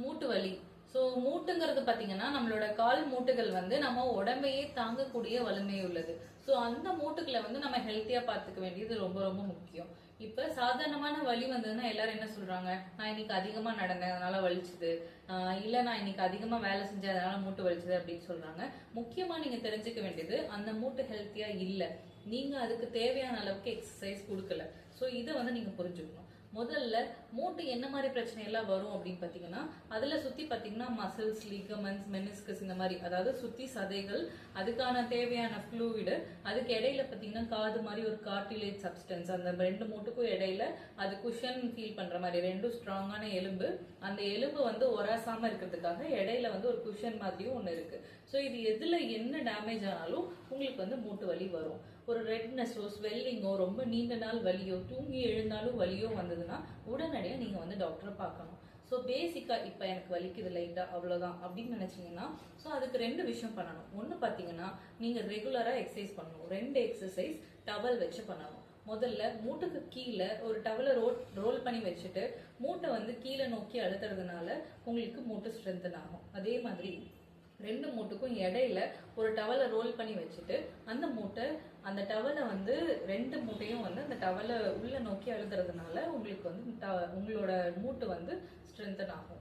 மூட்டு வலி. மூட்டுங்கிறது பாத்தீங்கன்னா நம்மளோட கால் மூட்டுகள் வந்து நம்ம உடம்பையே தாங்கக்கூடிய வலிமை உள்ளது. அந்த மூட்டுகளை வந்து நம்ம ஹெல்த்தியா பாத்துக்க வேண்டியது ரொம்ப ரொம்ப முக்கியம். இப்ப சாதாரணமான வலி வந்ததுன்னா எல்லாரும் என்ன சொல்றாங்க, நான் இன்னைக்கு அதிகமா நடந்தேன் அதனால வலிச்சுது, இல்ல நான் இன்னைக்கு அதிகமா வேலை செஞ்சேன் அதனால மூட்டு வலிச்சுது அப்படின்னு சொல்றாங்க. முக்கியமா நீங்க தெரிஞ்சுக்க வேண்டியது, அந்த மூட்டு ஹெல்த்தியா இல்ல, நீங்க அதுக்கு தேவையான அளவுக்கு எக்ஸசைஸ் கொடுக்கல. இதை வந்து நீங்க புரிஞ்சுக்கணும். முதல்ல மூட்டு என்ன மாதிரி பிரச்சனை எல்லாம் வரும் அப்படின்னு பாத்தீங்கன்னா, அதுல சுத்தி பாத்தீங்கன்னா மசில்ஸ், லிகமெண்ட்ஸ், மெனிஸ்கஸ் இந்த மாதிரி, அதாவது சுத்தி சதைகள், அதுக்கான தேவையான ஃப்ளூயிடு, அதுக்கு இடையில பாத்தீங்கன்னா காது மாதிரி ஒரு கார்டிலேஜ் சப்ஸ்டன்ஸ், அந்த ரெண்டு மூட்டுக்கும் இடையில அது குஷன் ஃபீல் பண்ற மாதிரி ரெண்டும் ஸ்ட்ராங்கான எலும்பு, அந்த எலும்பு வந்து உராசாம இருக்கிறதுக்காக இடையில வந்து ஒரு குஷன் மாதிரியும் ஒண்ணு இருக்கு. இது எதுல என்ன டேமேஜ் ஆனாலும் உங்களுக்கு வந்து மூட்டு வலி வரும். ஒரு ரெட்னஸோ ஸ்வெல்லிங்கோ ரொம்ப நீண்ட நாள் வலியோ தூங்கி எழுந்தாலும் வலியோ வந்ததுன்னா உடனடியா நீங்க வந்து டாக்டரை பார்க்கணும். பேசிக்கா இப்ப எனக்கு வலிக்குது லைட்டா அவ்வளவுதான் அப்படின்னு நினைச்சீங்கன்னா அதுக்கு ரெண்டு விஷயம் பண்ணணும். ஒண்ணு பாத்தீங்கன்னா நீங்க ரெகுலரா எக்ஸசைஸ் பண்ணணும். ரெண்டு எக்ஸசைஸ் டவல் வச்சு பண்ணணும். முதல்ல மூட்டுக்கு கீழே ஒரு டவலை ரோல் பண்ணி வச்சுட்டு மூட்டை வந்து கீழே நோக்கி அழுத்துறதுனால உங்களுக்கு மூட்டு ஸ்ட்ரென்தன் ஆகும். அதே மாதிரி ரெண்டு மூட்டுக்கும் இடையில ஒரு டவலை ரோல் பண்ணி வச்சுட்டு அந்த டவலை வந்து ரெண்டு மூட்டையும் வந்து அந்த டவலை உள்ள நோக்கி அழுத்துறதுனால உங்களுக்கு வந்து உங்களோட மூட்டு வந்து ஸ்ட்ரென்தன் ஆகும்.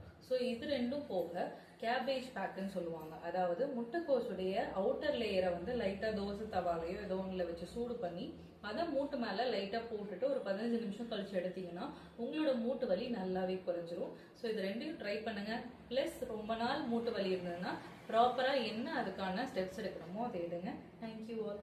இது ரெண்டும் போக கேபேஜ் பேக்குன்னு சொல்லுவாங்க. அதாவது முட்டைக்கோசுடைய அவுட்டர் லேயரை வந்து லைட்டா தோசை தவாலையோ ஏதோ ஒண்ணுல வச்சு சூடு பண்ணி அதை மூட்டு மேல லைட்டா போட்டுட்டு ஒரு 15 நிமிஷம் கழிச்சு எடுத்தீங்கன்னா உங்களோட மூட்டு வலி நல்லாவே குறைஞ்சிரும். இது ரெண்டையும் ட்ரை பண்ணுங்க. பிளஸ் ரொம்ப நாள் மூட்டு வலி இருந்ததுன்னா ப்ராப்பரா என்ன அதுக்கான ஸ்டெப்ஸ் எடுக்கணுமோ அதை எடுங்க. Thank you all.